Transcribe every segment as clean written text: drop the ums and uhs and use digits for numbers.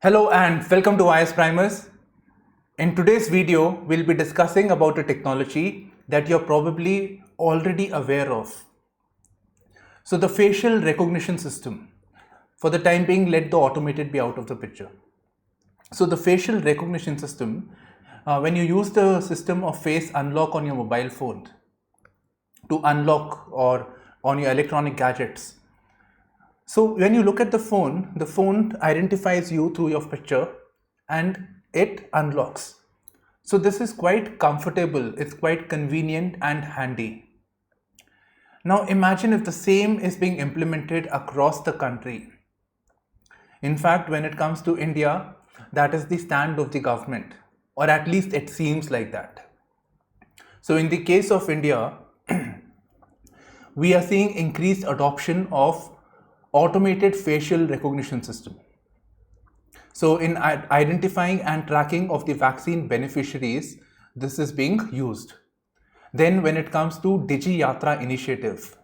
Hello and welcome to IS Primers. In today's video, we'll be discussing about a technology that you're probably already aware of. So the facial recognition system. For the time being, let the automated be out of the picture. So the facial recognition system, when you use the system of face unlock on your mobile phone to unlock or on your electronic gadgets. So when you look at the phone identifies you through your picture and it unlocks. So this is quite comfortable, it's quite convenient and handy. Now imagine if the same is being implemented across the country. In fact, when it comes to India, that is the stand of the government, or at least it seems like that. So in the case of India, we are seeing increased adoption of automated facial recognition system. So in identifying and tracking of the vaccine beneficiaries, this is being used. Then when it comes to Digi Yatra initiative,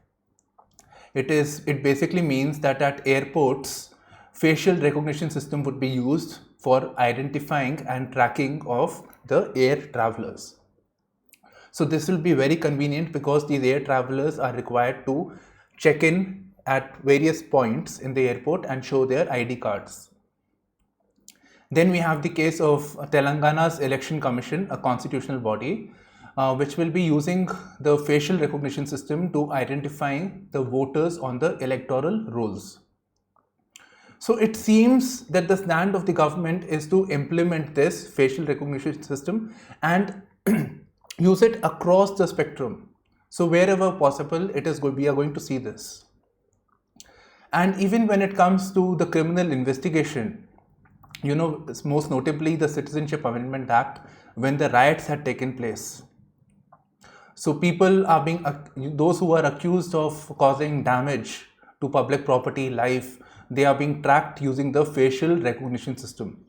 it basically means that at airports, facial recognition system would be used for identifying and tracking of the air travelers. So this will be very convenient because these air travelers are required to check in at various points in the airport and show their ID cards. Then we have the case of Telangana's Election Commission, a constitutional body, which will be using the facial recognition system to identifying the voters on the electoral rolls. So it seems that the stand of the government is to implement this facial recognition system and use it across the spectrum. So wherever possible, we are going to see this. And even when it comes to the criminal investigation, most notably the Citizenship Amendment Act, when the riots had taken place. So people are those who are accused of causing damage to public property, life, they are being tracked using the facial recognition system.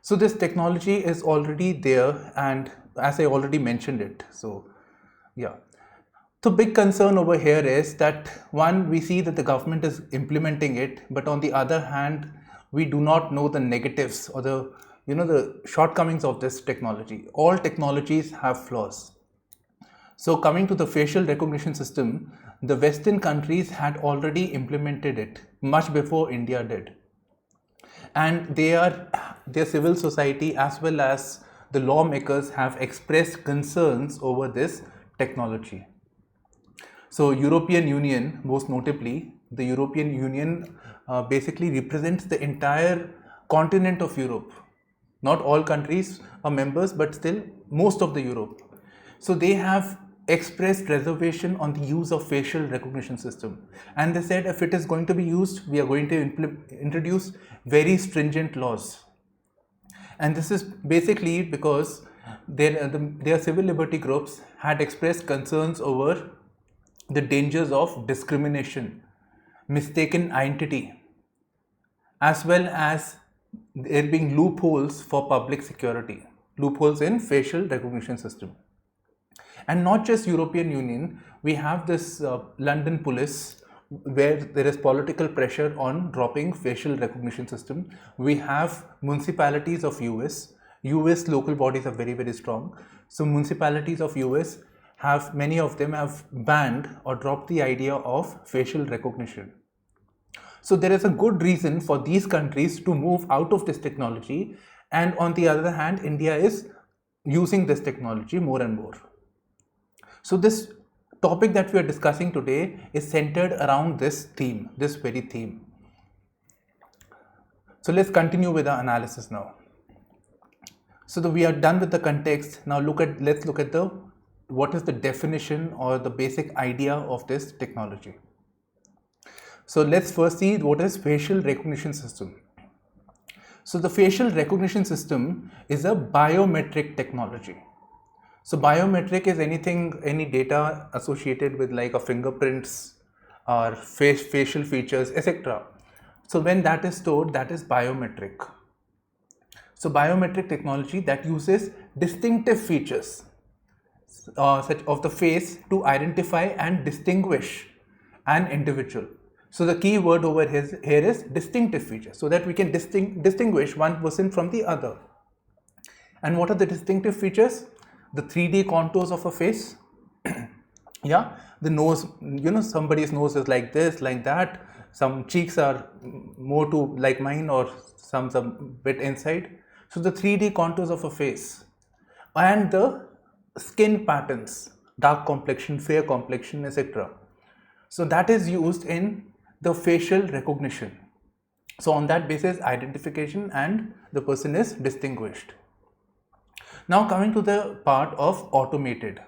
So this technology is already there, and as I already mentioned it. So yeah. The big concern over here is that one, we see that the government is implementing it, but on the other hand, we do not know the negatives or the shortcomings of this technology. All technologies have flaws. So coming to the facial recognition system, the Western countries had already implemented it much before India did. And their civil society as well as the lawmakers have expressed concerns over this technology. So European Union, most notably, the European Union basically represents the entire continent of Europe. Not all countries are members, but still most of the Europe. So they have expressed reservation on the use of facial recognition system. And they said if it is going to be used, we are going to introduce very stringent laws. And this is basically because their civil liberty groups had expressed concerns over the dangers of discrimination, mistaken identity, as well as there being loopholes for public security, loopholes in facial recognition system. And not just European Union, we have this London police where there is political pressure on dropping facial recognition system. We have municipalities of US local bodies are very, very strong. So municipalities of US many of them have banned or dropped the idea of facial recognition. So there is a good reason for these countries to move out of this technology, and on the other hand, India is using this technology more and more. So this topic that we are discussing today is centered around this very theme. So let's continue with our analysis now. So we are done with the context. Now let's look at what is the definition or the basic idea of this technology. So let's first see what is facial recognition system. So the facial recognition system is a biometric technology. So biometric is any data associated with like a fingerprints or facial features, etc. So when that is stored, that is biometric. So biometric technology that uses distinctive features such of the face to identify and distinguish an individual. So the key word over here is distinctive feature, so that we can distinguish one person from the other. And what are the distinctive features? The 3D contours of a face. Yeah, the nose, somebody's nose is like this, like that. Some cheeks are more to like mine, or some bit inside. So the 3D contours of a face, and the skin patterns, dark complexion, fair complexion, etc. So that is used in the facial recognition. So on that basis, identification and the person is distinguished. Now coming to the part of automated.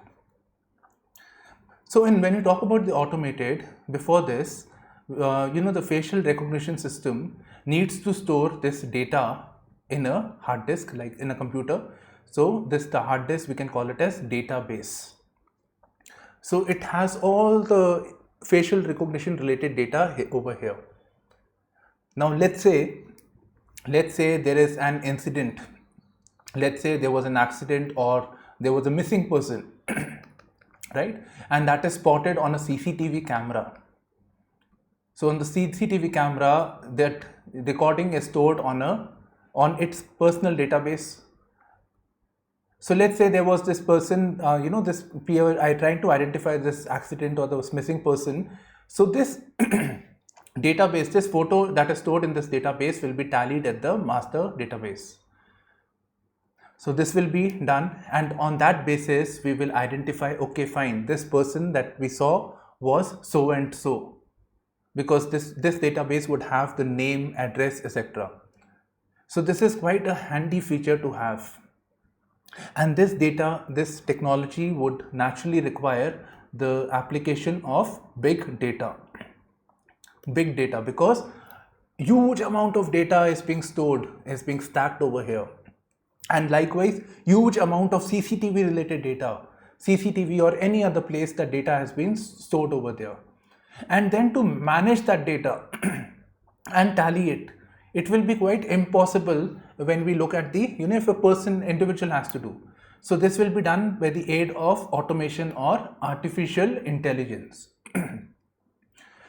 So when you talk about the automated, before this, the facial recognition system needs to store this data in a hard disk, like in a computer. So the hard disk, we can call it as database. So it has all the facial recognition related data over here. Now let's say there is an incident. Let's say there was an accident or there was a missing person, right? And that is spotted on a CCTV camera. So on the CCTV camera, that recording is stored on its personal database. So let's say there was this person, this peer, I trying to identify this accident or this missing person. So this database, this photo that is stored in this database will be tallied at the master database. So this will be done, and on that basis we will identify, okay, fine, this person that we saw was so and so, because this database would have the name, address, etc. So this is quite a handy feature to have. And this technology would naturally require the application of big data, because huge amount of data is being stored, is being stacked over here. And likewise, huge amount of CCTV related data, CCTV or any other place that data has been stored over there. And then to manage that data and tally it will be quite impossible when we look at the, if a individual has to do. So this will be done by the aid of automation or artificial intelligence.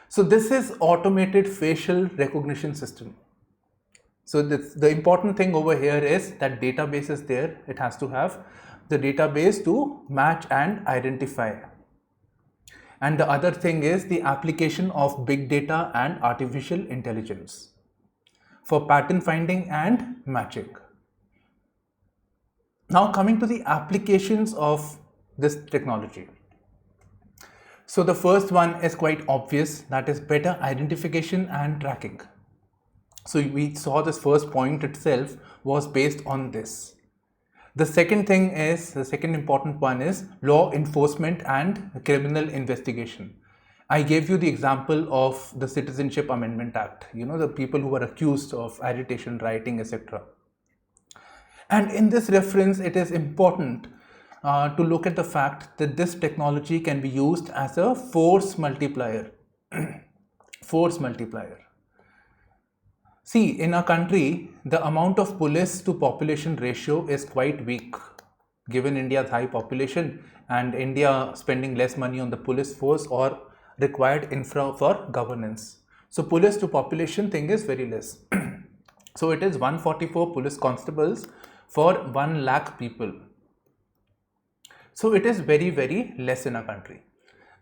So this is automated facial recognition system. So the important thing over here is that database is there. It has to have the database to match and identify. And the other thing is the application of big data and artificial intelligence for pattern finding and matching. Now coming to the applications of this technology. So the first one is quite obvious, that is better identification and tracking. So we saw this first point itself was based on this. The second important one is law enforcement and criminal investigation. I gave you the example of the Citizenship Amendment Act, the people who were accused of agitation, rioting, etc. And in this reference, it is important to look at the fact that this technology can be used as a force multiplier. Force multiplier. See, in our country, the amount of police to population ratio is quite weak, given India's high population and India spending less money on the police force or required infra for governance. So police to population thing is very less. So it is 144 police constables for 1 lakh people. So it is very, very less in our country.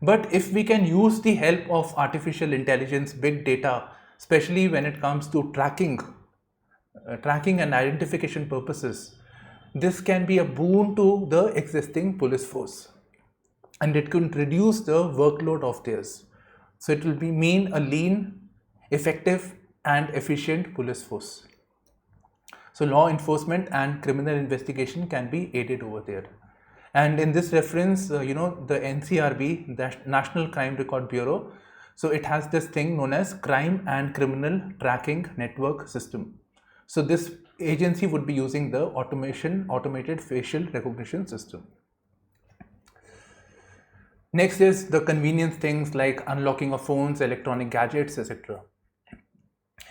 But if we can use the help of artificial intelligence, big data, especially when it comes to tracking and identification purposes, this can be a boon to the existing police force, and it can reduce the workload of theirs. So it will mean a lean, effective and efficient police force. So law enforcement and criminal investigation can be aided over there. And in this reference, the NCRB, the National Crime Record Bureau, so it has this thing known as Crime and Criminal Tracking Network System. So this agency would be using the automated facial recognition system. Next is the convenience things like unlocking of phones, electronic gadgets, etc.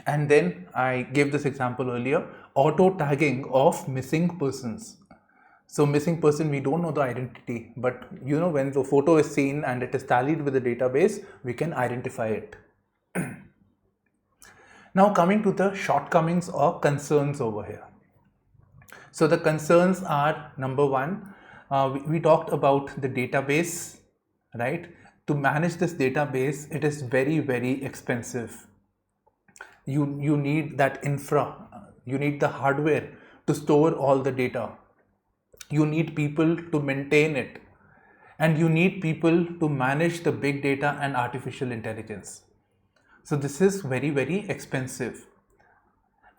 And then I gave this example earlier, auto tagging of missing persons. So missing person, we don't know the identity, but when the photo is seen and it is tallied with the database, we can identify it. Now coming to the shortcomings or concerns over here. So the concerns are, number one, we talked about the database, right? To manage this database, it is very, very expensive. You need that infra, you need the hardware to store all the data. You need people to maintain it, and you need people to manage the big data and artificial intelligence. So this is very, very expensive.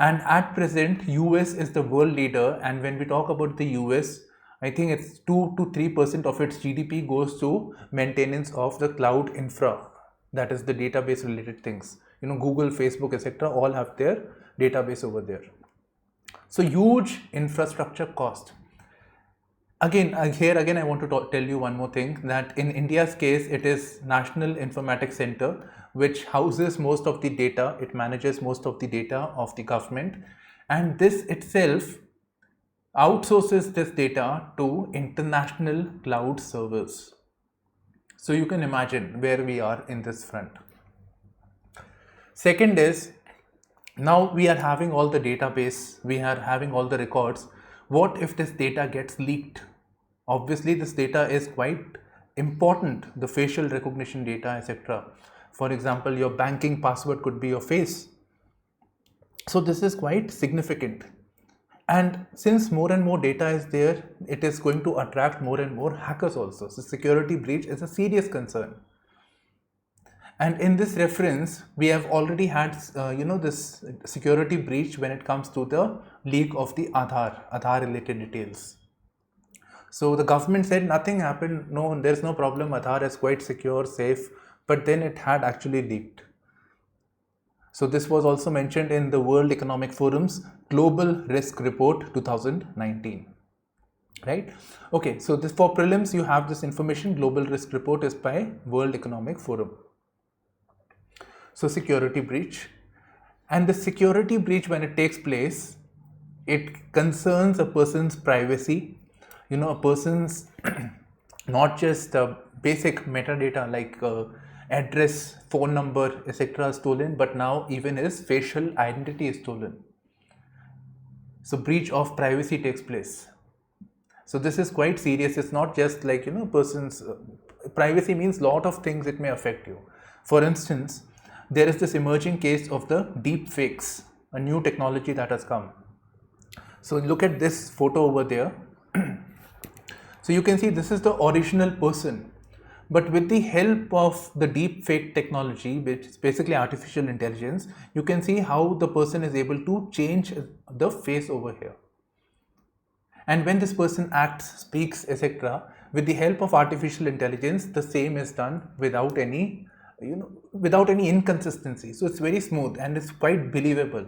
And at present, US is the world leader. And when we talk about the US, I think it's 2 to 3% of its GDP goes to maintenance of the cloud infra. That is the database related things. Google, Facebook, etc. all have their database over there. So huge infrastructure cost. Again, I want to tell you one more thing, that in India's case, it is National Informatics Center, which houses most of the data. It manages most of the data of the government, and this itself outsources this data to international cloud servers. So you can imagine where we are in this front. Second is, now we are having all the database, we are having all the records. What if this data gets leaked? Obviously, this data is quite important, the facial recognition data, etc. For example, your banking password could be your face. So this is quite significant. And since more and more data is there, it is going to attract more and more hackers also. So security breach is a serious concern. And in this reference, we have already had, this security breach when it comes to the leak of the Aadhaar related details. So the government said nothing happened. No, there's no problem. Aadhaar is quite secure, safe, but then it had actually leaked. So this was also mentioned in the World Economic Forum's Global Risk Report 2019. Right? Okay, so this for prelims, you have this information. Global Risk Report is by World Economic Forum. So security breach. And the security breach, when it takes place, it concerns a person's privacy. A person's not just basic metadata like address, phone number, etc. is stolen, but now even his facial identity is stolen. So breach of privacy takes place. So this is quite serious. It's not just like, person's privacy means lot of things it may affect you. For instance, there is this emerging case of the deep fakes, a new technology that has come. So look at this photo over there. So you can see this is the original person, but with the help of the deep fake technology, which is basically artificial intelligence, you can see how the person is able to change the face over here. And when this person acts, speaks, etc., with the help of artificial intelligence, the same is done without any, without any inconsistency. So it's very smooth and it's quite believable.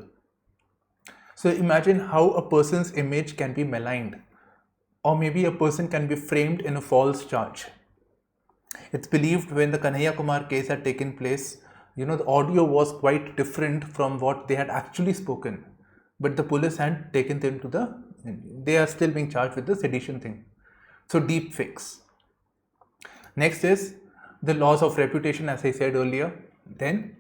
So imagine how a person's image can be maligned, or maybe a person can be framed in a false charge. It's believed when the Kanhaiya Kumar case had taken place, the audio was quite different from what they had actually spoken. But the police had taken them to they are still being charged with the sedition thing. So deep fakes. Next is the loss of reputation, as I said earlier. Then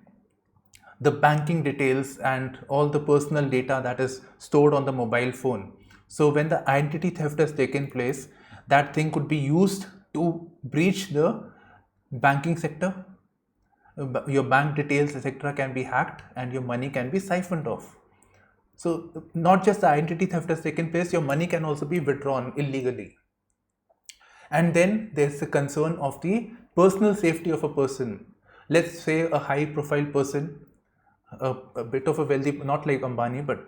the banking details and all the personal data that is stored on the mobile phone. So when the identity theft has taken place, that thing could be used to breach the banking sector. Your bank details, etc. can be hacked and your money can be siphoned off. So not just the identity theft has taken place, your money can also be withdrawn illegally. And then there's the concern of the personal safety of a person. Let's say a high profile person, a bit of a wealthy, not like Ambani, but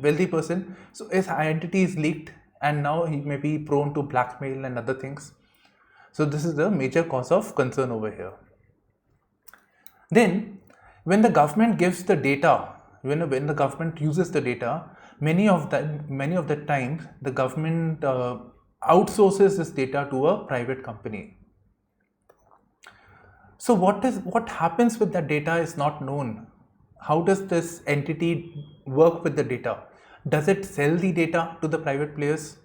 wealthy person. So his identity is leaked and now he may be prone to blackmail and other things. So this is the major cause of concern over here. Then when the government gives the data, when the government uses the data, many of the times the government outsources this data to a private company. So what happens with that data is not known. How does this entity work with the data? Does it sell the data to the private players?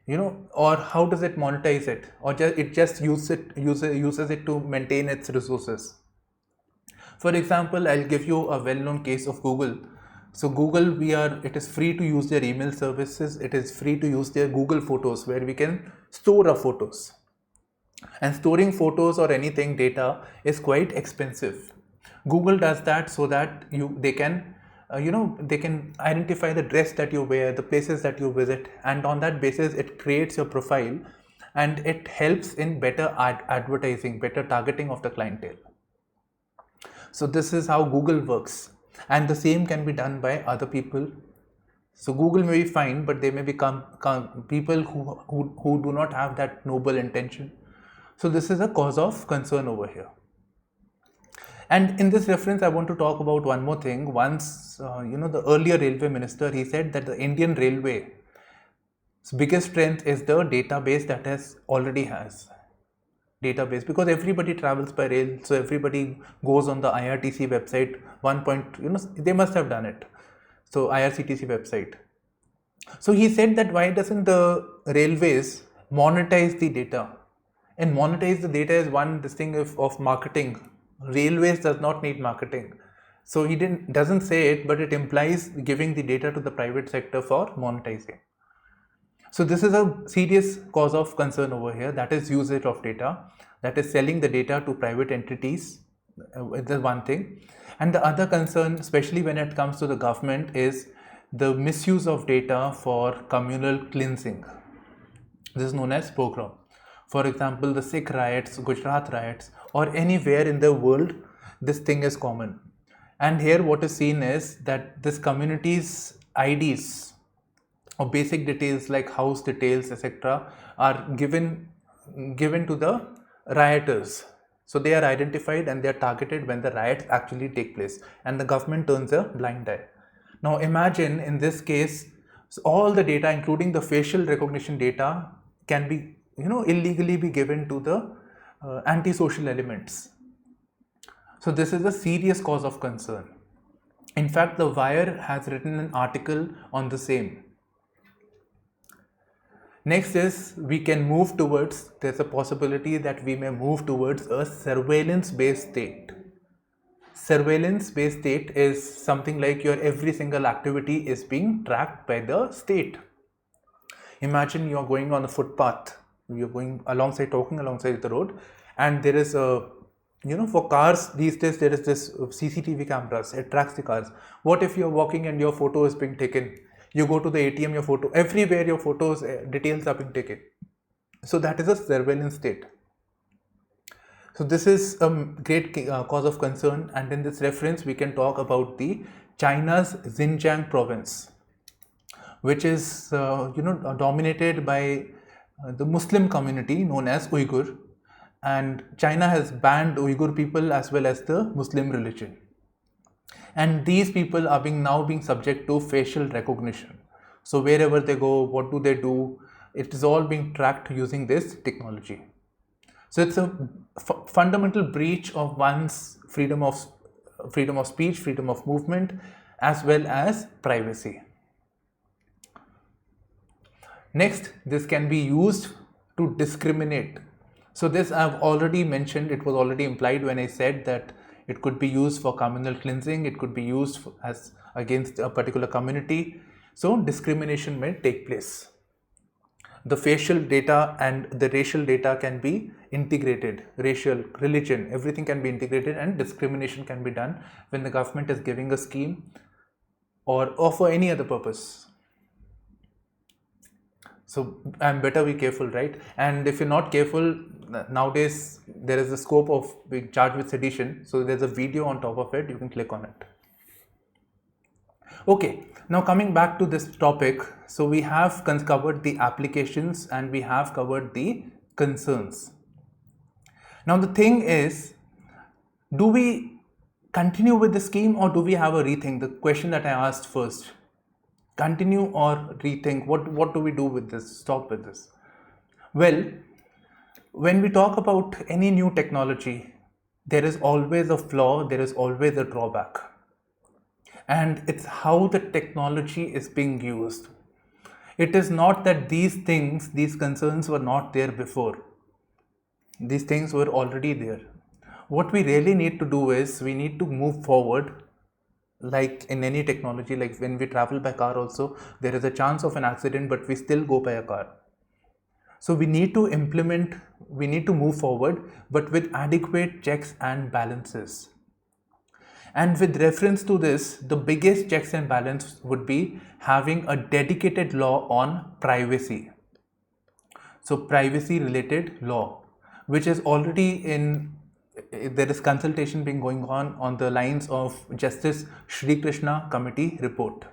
Or how does it monetize it? Or it just uses it to maintain its resources? For example, I'll give you a well-known case of Google. So Google, it is free to use their email services. It is free to use their Google Photos, where we can store our photos. And storing photos or anything data is quite expensive. Google does that so that they can identify the dress that you wear, the places that you visit, and on that basis it creates your profile, and it helps in better advertising, better targeting of the clientele. So this is how Google works, and the same can be done by other people. So Google may be fine, but they may become people who do not have that noble intention. So this is a cause of concern over here. And in this reference, I want to talk about one more thing. Once, the earlier railway minister, he said that the Indian Railway's biggest strength is the database that already has database, because everybody travels by rail, so everybody goes on the IRTC website. They must have done it. So IRCTC website. So he said that why doesn't the railways monetize the data? And monetize the data is this thing of marketing. Railways does not need marketing. So he doesn't say it, but it implies giving the data to the private sector for monetizing. So this is a serious cause of concern over here. That is usage of data. That is selling the data to private entities. That's one thing. And the other concern, especially when it comes to the government, is the misuse of data for communal cleansing. This is known as pogrom. For example, the Sikh riots, Gujarat riots, or anywhere in the world, this thing is common. And here what is seen is that this community's IDs or basic details like house details, etc., are given to the rioters. So they are identified and they are targeted when the riots actually take place, and the government turns a blind eye. Now imagine in this case, all the data, including the facial recognition data, can be illegally be given to the antisocial elements. So this is a serious cause of concern. In fact, The Wire has written an article on the same. Next is there's a possibility that we may move towards a surveillance-based state. Surveillance-based state is something like your every single activity is being tracked by the state. Imagine you're going on a footpath, you're going talking alongside the road, and there is for cars these days there is this CCTV cameras, it tracks the cars. What if you're walking and your photo is being taken? You go to the ATM, your photo, everywhere your photos, details are being taken. So that is a surveillance state. So this is a great cause of concern, and in this reference we can talk about the China's Xinjiang province, which is dominated by the Muslim community known as Uyghur, and China has banned Uyghur people as well as the Muslim religion. And these people are now being subject to facial recognition. So wherever they go, what do they do? It is all being tracked using this technology. So it's a fundamental breach of one's freedom of speech, freedom of movement, as well as privacy. Next, this can be used to discriminate. So this I've already mentioned, it was already implied when I said that it could be used for communal cleansing, it could be used as against a particular community. So discrimination may take place. The facial data and the racial data can be integrated, racial, religion, everything can be integrated, and discrimination can be done when the government is giving a scheme or for any other purpose. So better be careful, right? And if you're not careful, nowadays there is a scope of being charged with sedition. So there's a video on top of it, you can click on it. Okay, now coming back to this topic, so we have covered the applications and we have covered the concerns. Now the thing is, do we continue with the scheme or do we have a rethink? The question that I asked first. Continue or rethink? What do we do with this? Stop with this? Well, when we talk about any new technology, there is always a flaw, there is always a drawback. And it's how the technology is being used. It is not that these concerns were not there before. These things were already there. what we really need to do is we need to move forward. Like in any technology, like when we travel by car also, there is a chance of an accident, but we still go by a car. So we need to move forward, but with adequate checks and balances. And with reference to this, the biggest checks and balance would be having a dedicated law on privacy. So privacy related law, which is already there is consultation being going on the lines of Justice Shri Krishna Committee report.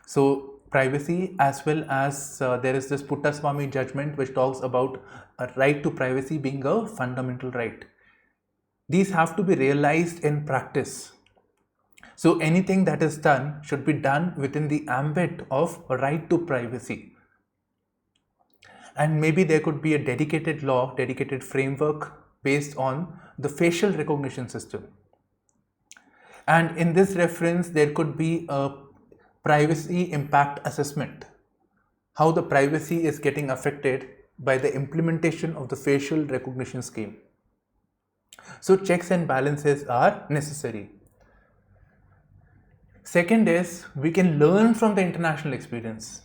So privacy, as well as there is this Puttaswamy judgment which talks about a right to privacy being a fundamental right. These have to be realized in practice. So anything that is done should be done within the ambit of a right to privacy. And maybe there could be a dedicated law, dedicated framework based on the facial recognition system. And in this reference, there could be a privacy impact assessment, how the privacy is getting affected by the implementation of the facial recognition scheme. So checks and balances are necessary. Second is, we can learn from the international experience.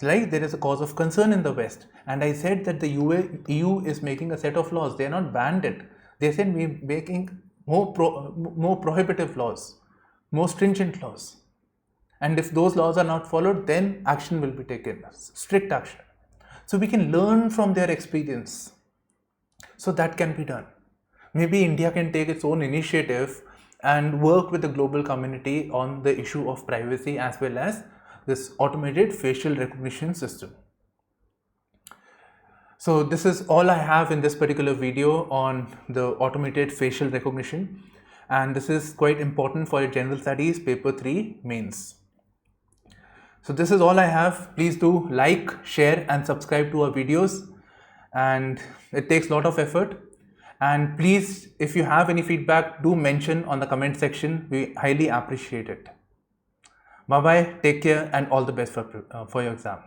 Like there is a cause of concern in the West, and I said that the EU is making a set of laws. They are not banned it. They said we're making more prohibitive laws, more stringent laws. And if those laws are not followed, then action will be taken, strict action. So we can learn from their experience. So that can be done. Maybe India can take its own initiative and work with the global community on the issue of privacy as well as this automated facial recognition system. So this is all I have in this particular video on the automated facial recognition, and this is quite important for your general studies paper 3 mains. So this is all I have. Please do like, share and subscribe to our videos, and it takes a lot of effort. And please, if you have any feedback, do mention on the comment section. We highly appreciate it. Bye bye, take care, and all the best for your exam.